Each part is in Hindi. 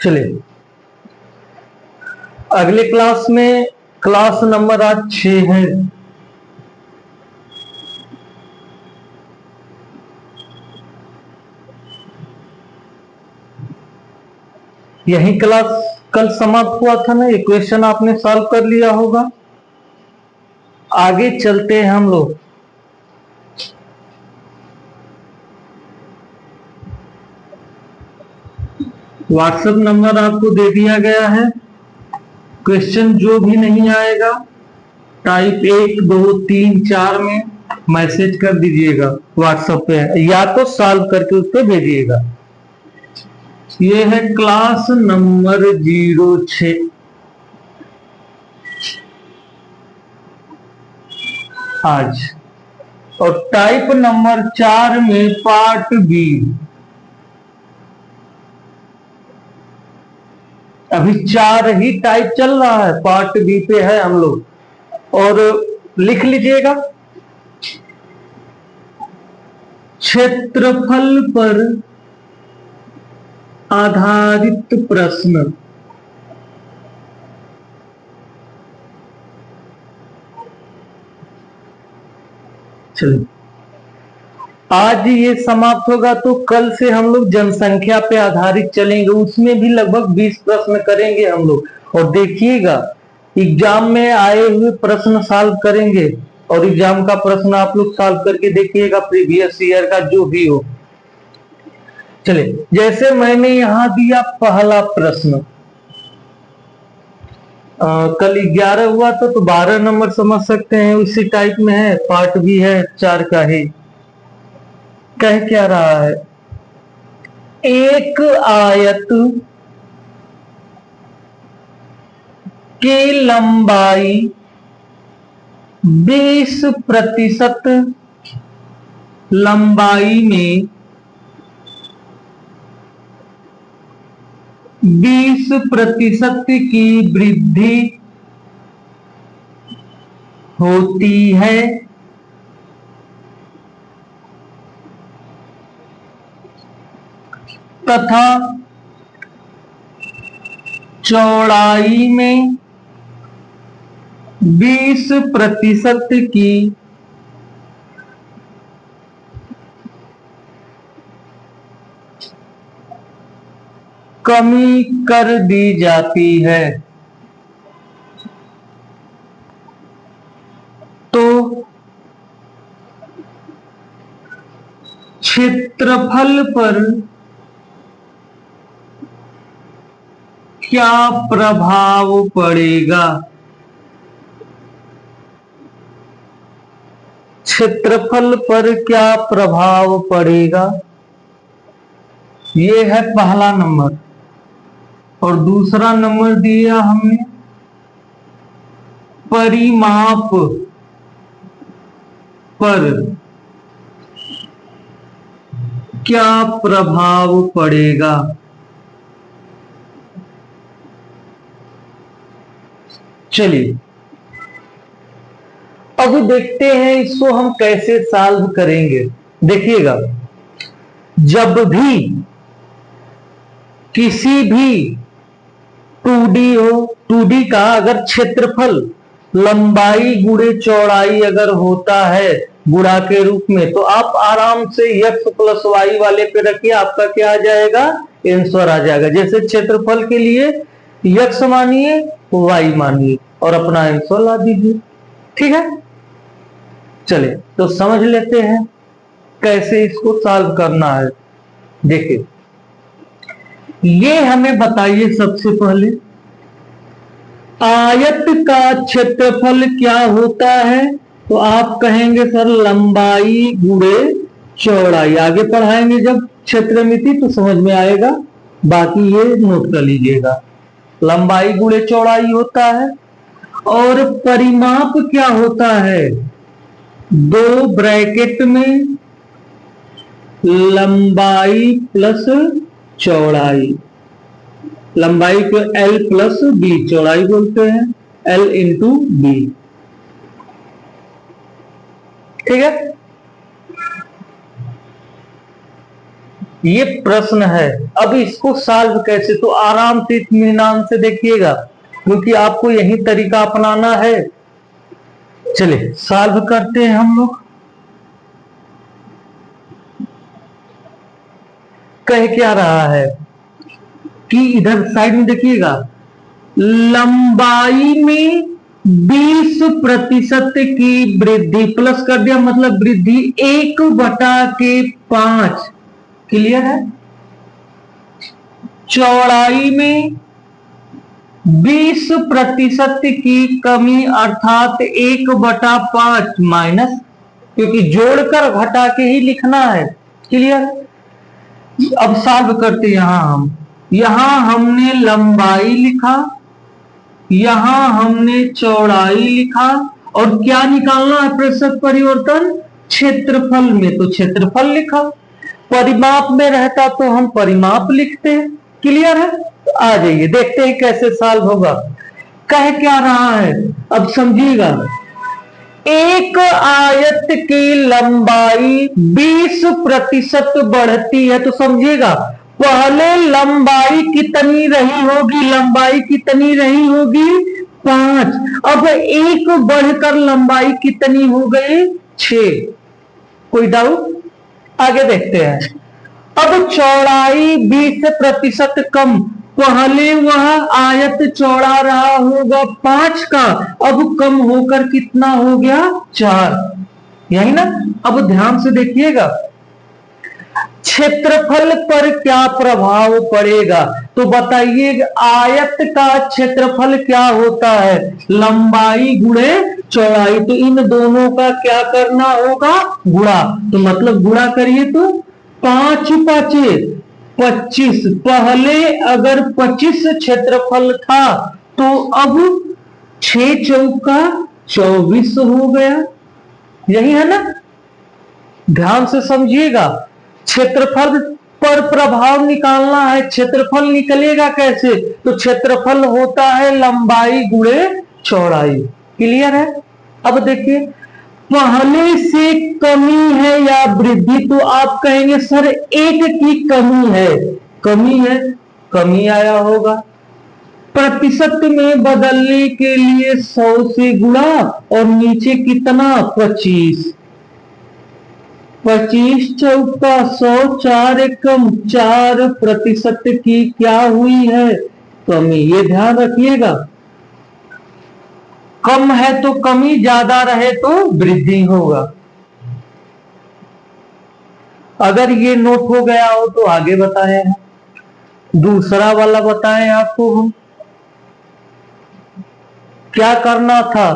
चलिए अगले क्लास में क्लास नंबर आज 6 है। यही क्लास कल समाप्त हुआ था ना, ये क्वेश्चन आपने सॉल्व कर लिया होगा। आगे चलते हैं हम लोग। व्हाट्सएप नंबर आपको दे दिया गया है। क्वेश्चन जो भी नहीं आएगा टाइप 1 2 3 4 में मैसेज कर दीजिएगा व्हाट्सएप पे, या तो सॉल्व करके उस पर भेजिएगा। ये है क्लास नंबर 06 आज, और टाइप नंबर 4 में पार्ट बी। अभी 4 ही टाइप चल रहा है, पार्ट बी पे है हम लोग। और लिख लीजिएगा, क्षेत्रफल पर आधारित प्रश्न। चलिए आज ये समाप्त होगा तो कल से हम लोग जनसंख्या पे आधारित चलेंगे। उसमें भी लगभग 20 प्रश्न करेंगे हम लोग। और देखिएगा एग्जाम में आए हुए प्रश्न सॉल्व करेंगे, और एग्जाम का प्रश्न आप लोग सॉल्व करके देखिएगा, प्रीवियस ईयर का जो भी हो। चलिए जैसे मैंने यहां दिया पहला प्रश्न, कल 11 हुआ था तो 12 नंबर समझ सकते हैं, उसी टाइप में है, पार्ट भी है 4 का ही। कह क्या रहा है, एक आयत की लंबाई 20% लंबाई में 20% की वृद्धि होती है, तथा चौड़ाई में 20% की कमी कर दी जाती है। तो क्षेत्रफल पर क्या प्रभाव पड़ेगा? क्षेत्रफल पर क्या प्रभाव पड़ेगा, ये है पहला नंबर। और दूसरा नंबर दिया हमने परिमाप पर क्या प्रभाव पड़ेगा। चलिए अब देखते हैं इसको हम कैसे सॉल्व करेंगे। देखिएगा, जब भी किसी भी 2D हो, 2D का अगर क्षेत्रफल लंबाई गुणे चौड़ाई अगर होता है गुणा के रूप में, तो आप आराम से x प्लस वाई वाले पे रखिए, आपका क्या आ जाएगा, आंसर आ जाएगा। जैसे क्षेत्रफल के लिए x मानिए, y मानिए, और अपना आंसर ला दीजिए। ठीक है, चलिए तो समझ लेते हैं कैसे इसको सॉल्व करना है। देखिए ये हमें बताइए सबसे पहले, आयत का क्षेत्रफल क्या होता है? तो आप कहेंगे सर लंबाई गुणे चौड़ाई। आगे पढ़ाएंगे जब क्षेत्रमिति तो समझ में आएगा, बाकी ये नोट कर लीजिएगा। लंबाई गुणे चौड़ाई होता है। और परिमाप क्या होता है? 2 ब्रैकेट में लंबाई प्लस चौड़ाई। लंबाई को L प्लस बी, चौड़ाई बोलते हैं L इंटू बी। ठीक है, ये प्रश्न है। अब इसको सॉल्व कैसे, तो आराम से इत्मीनान से देखिएगा, क्योंकि आपको यही तरीका अपनाना है। चलिए सॉल्व करते हैं हम लोग। कह क्या रहा है कि इधर साइड में देखिएगा, लंबाई में 20% की वृद्धि, प्लस कर दिया मतलब वृद्धि 1/5। क्लियर है। चौड़ाई में 20% की कमी अर्थात 1/5 माइनस, क्योंकि जोड़कर घटा के ही लिखना है। क्लियर। अब सॉल्व करते यहां हमने लंबाई लिखा, यहां हमने चौड़ाई लिखा, और क्या निकालना है प्रतिशत परिवर्तन, क्षेत्रफल में, तो क्षेत्रफल लिखा। परिमाप में रहता तो हम परिमाप लिखते। क्लियर है। तो आ जाइए देखते हैं कैसे सॉल्व होगा। कह क्या रहा है, अब समझिएगा, एक आयत की लंबाई 20% बढ़ती है, तो समझिएगा पहले लंबाई कितनी रही होगी, लंबाई कितनी रही होगी 5, अब 1 बढ़कर लंबाई कितनी हो गई 6। कोई डाउट, आगे देखते हैं। अब चौड़ाई 20% कम, पहले वह आयत चौड़ा रहा होगा 5 का, अब कम होकर कितना हो गया 4, यही ना। अब ध्यान से देखिएगा क्षेत्रफल पर क्या प्रभाव पड़ेगा, तो बताइए आयत का क्षेत्रफल क्या होता है, लंबाई गुणे चौड़ाई, तो इन दोनों का क्या करना होगा गुणा, तो मतलब गुणा करिए तो 5 5 25, पहले अगर 25 क्षेत्रफल था तो अब 6 चौका 24 हो गया, यही है ना। ध्यान से समझिएगा, क्षेत्रफल पर प्रभाव निकालना है, क्षेत्रफल निकलेगा कैसे, तो क्षेत्रफल होता है लंबाई गुणे चौड़ाई। क्लियर है। अब देखिए पहले से कमी है या वृद्धि, तो आप कहेंगे सर 1 की कमी है, कमी है, कमी आया होगा। प्रतिशत में बदलने के लिए 100 से गुणा, और नीचे कितना 25, 25 चौका 100, 4 एकम 4% की क्या हुई है कमी, ये ध्यान रखिएगा। कम है तो कमी, ज्यादा रहे तो वृद्धि होगा। अगर ये नोट हो गया हो तो आगे बताए हैं, दूसरा वाला बताएं आपको हम क्या करना था।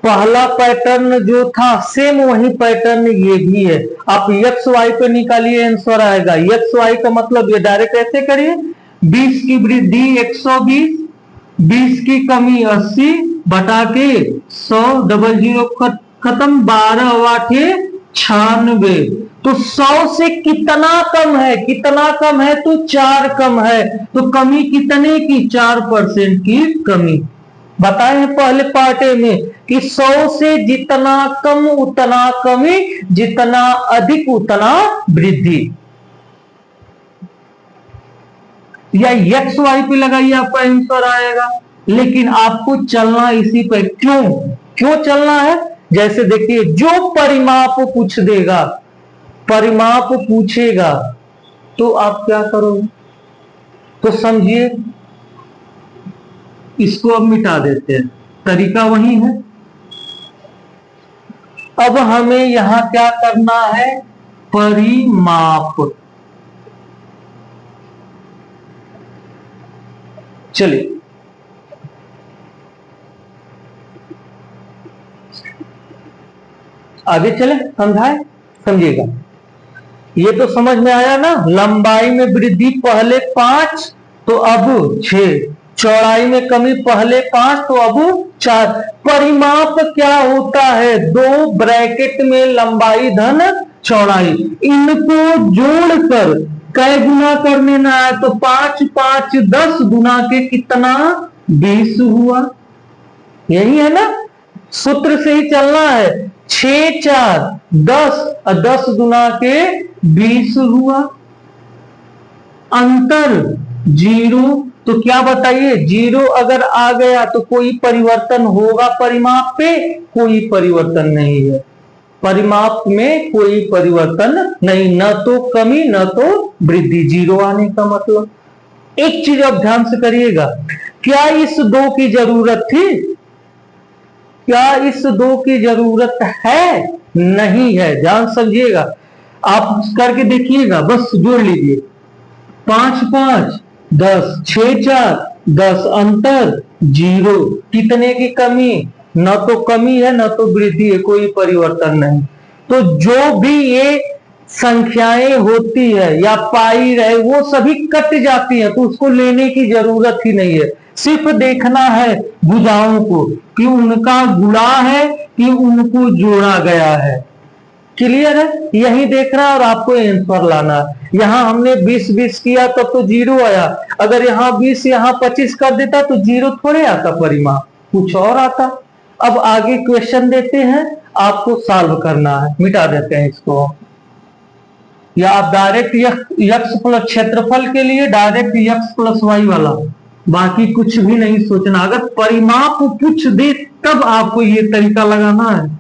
पहला पैटर्न जो था सेम वही पैटर्न ये भी है। आप एक्स वाई पे निकालिए, आंसर आएगा। एक्स वाई का मतलब ये डायरेक्ट ऐसे करिए, 20 की वृद्धि 120, 20 की कमी 80 बटा के 100, डबल जीरो खत्म, 12 8 96, तो 100 से कितना कम है, कितना कम है, तो 4 कम है, तो कमी कितने की 4% की कमी। बताए हैं पहले पार्ट में कि 100 से जितना कम उतना कमी, जितना अधिक उतना वृद्धि। या एक्स वाई पे लगाइए, आपका आंसर आएगा। लेकिन आपको चलना इसी पे, क्यों चलना है, जैसे देखिए जो परिमाप पूछ देगा, परिमाप पूछेगा तो आप क्या करोगे, तो समझिए इसको अब मिटा देते हैं, तरीका वही है। अब हमें यहां क्या करना है, परिमाप। चलिए आगे चले, समझाए, समझिएगा। ये तो समझ में आया ना, लंबाई में वृद्धि पहले 5 तो अब 6, चौड़ाई में कमी पहले 5 तो अब 4। परिमाप क्या होता है, 2 ब्रैकेट में लंबाई धन चौड़ाई, इनको जोड़कर कै गुना करने ना है, तो 5 5 10 गुना के कितना 20 हुआ, यही है ना। सूत्र से ही चलना है, 6 4 10 और 10 गुना के 20 हुआ। अंतर जीरो, तो क्या बताइए, जीरो अगर आ गया तो कोई परिवर्तन होगा परिमाप पे? कोई परिवर्तन नहीं है, परिमाप में कोई परिवर्तन नहीं, न तो कमी न तो वृद्धि, जीरो आने का मतलब। एक चीज आप ध्यान से करिएगा, क्या इस दो की जरूरत थी? क्या इस दो की जरूरत है? नहीं है, ध्यान समझिएगा, आप करके देखिएगा, बस जोड़ लीजिए, 5 5 10, 6 4 10, अंतर जीरो, कितने की कमी? न तो कमी है न तो वृद्धि है, कोई परिवर्तन नहीं। तो जो भी ये संख्याएं होती है या पाई रहे वो सभी कट जाती है, तो उसको लेने की जरूरत ही नहीं है, सिर्फ देखना है भुजाओं को कि उनका गुणा है कि उनको जोड़ा गया है। क्लियर है, यही देखना और आपको आंसर लाना है। यहां हमने 20 20 किया तब तो जीरो आया, अगर यहां 20 यहां 25 कर देता तो जीरो थोड़े आता परिमाप, कुछ और आता। अब आगे क्वेश्चन देते हैं, आपको सॉल्व करना है, मिटा देते हैं इसको, या आप डायरेक्ट यक्स प्लस क्षेत्रफल के लिए डायरेक्ट यक्स प्लस वाई वाला, बाकी कुछ भी नहीं सोचना, अगर परिमाप कुछ दे तब आपको ये तरीका लगाना है।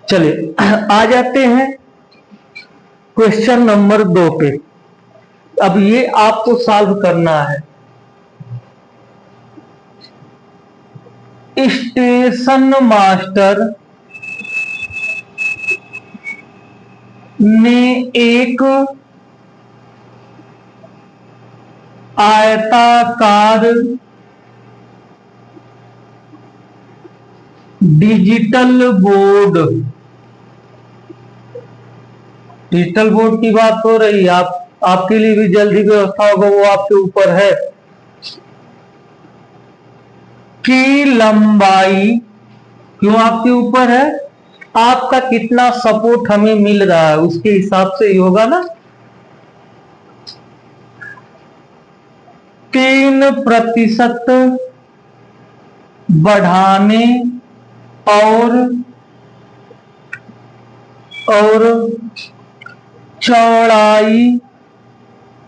चलिए आ जाते हैं क्वेश्चन नंबर 2 पे। अब ये आपको सॉल्व करना है। स्टेशन मास्टर ने एक आयताकार डिजिटल बोर्ड, डिजिटल बोर्ड की बात हो रही है, आपके लिए भी जल्दी व्यवस्था होगा, वो आपके ऊपर है, की लंबाई, क्यों आपके ऊपर है, आपका कितना सपोर्ट हमें मिल रहा है उसके हिसाब से ही होगा ना। 3% बढ़ाने और चौड़ाई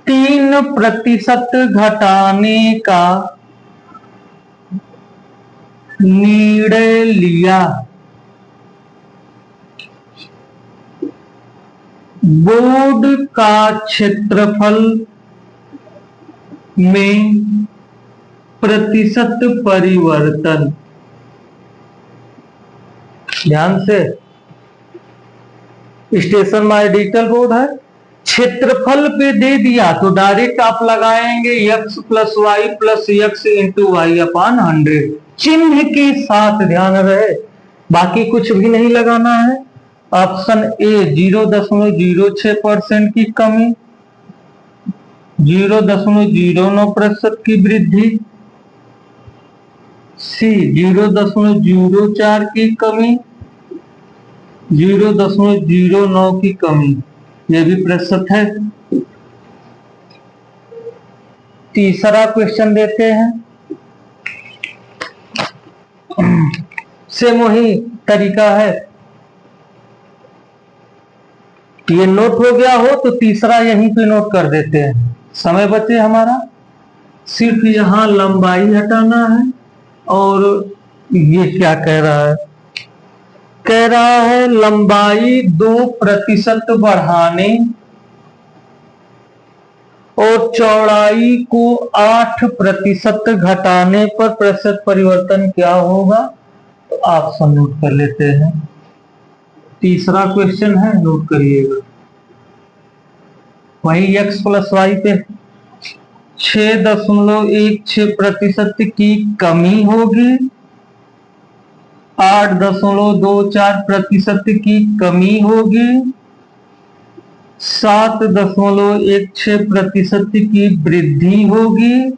3% घटाने का निर्णय लिया। बोर्ड का क्षेत्रफल में प्रतिशत परिवर्तन, ध्यान से, स्टेशन माय डिजिटल बोर्ड है, क्षेत्रफल पे दे दिया तो डायरेक्ट आप लगाएंगे x plus x into y upon 100, चिन्ह के साथ, ध्यान रहे, बाकी कुछ भी नहीं लगाना है। ऑप्शन ए 0.06% की कमी, 0.09% की वृद्धि, सी 0.04 की कमी, 0.09 की कमी, ये भी प्रतिशत है। तीसरा क्वेश्चन देते हैं, सेम वही तरीका है, ये नोट हो गया हो तो तीसरा यहीं पे नोट कर देते हैं, समय बचे हमारा, सिर्फ यहां लंबाई हटाना है। और ये क्या कह रहा है, कह रहा है लंबाई 2% बढ़ाने और चौड़ाई को 8% घटाने पर प्रतिशत परिवर्तन क्या होगा, तो ऑप्शन नोट कर लेते हैं। तीसरा क्वेश्चन है, नोट करिएगा, वही x प्लस वाई पे 6.16% की कमी होगी, 8.24% की कमी होगी, 7.16% की वृद्धि होगी,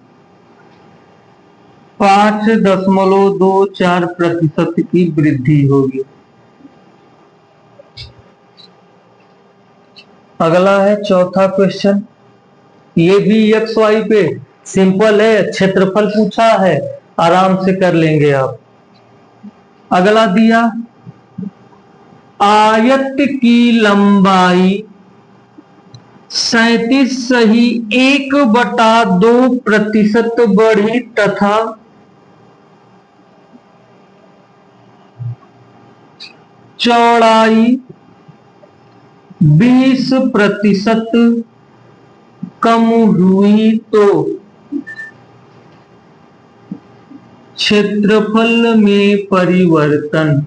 5.24% की वृद्धि होगी। अगला है चौथा क्वेश्चन, ये भी एक्स वाई पे सिंपल है, क्षेत्रफल पूछा है, आराम से कर लेंगे आप। अगला दिया, आयत की लंबाई 37 सही 1/2% बढ़ी तथा चौड़ाई 20% कम हुई तो क्षेत्रफल में परिवर्तन।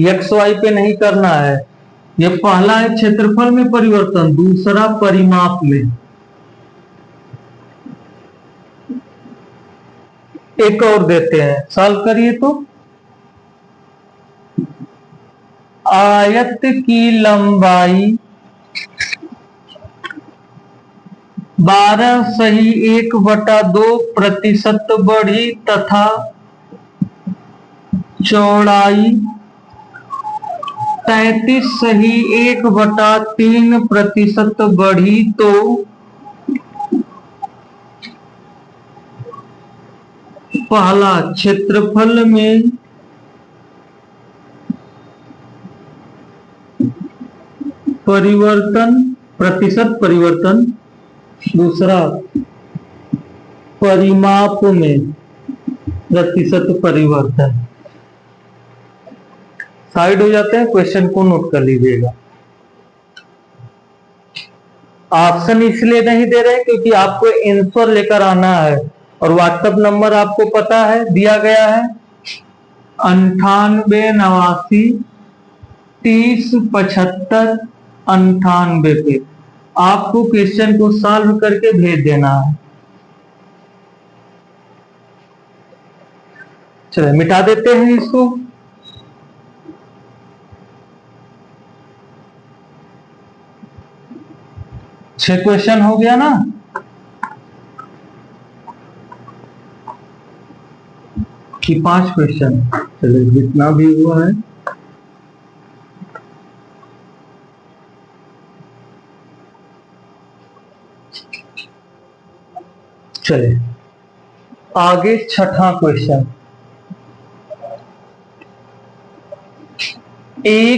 एक्स वाई पे नहीं करना है, ये पहला है क्षेत्रफल में परिवर्तन, दूसरा परिमाप में। एक और देते हैं, सॉल्व करिए तो। आयत की लंबाई 12 सही 1/2% बढ़ी तथा चौड़ाई 33 सही 1/3% बढ़ी तो पहला क्षेत्रफल में परिवर्तन, प्रतिशत परिवर्तन, दूसरा परिमाप में प्रतिशत परिवर्तन। साइड हो जाते हैं, क्वेश्चन को नोट कर लीजिएगा। ऑप्शन इसलिए नहीं दे रहे क्योंकि आपको आंसर लेकर आना है, और व्हाट्सएप नंबर आपको पता है, दिया गया है 98 89 30 75 98 पे। आपको क्वेश्चन को सॉल्व करके भेज देना है। चलिए मिटा देते हैं इसको। छह क्वेश्चन हो गया ना। कि 5 क्वेश्चन, चलिए जितना भी हुआ है। चलिए आगे छठा क्वेश्चन। एक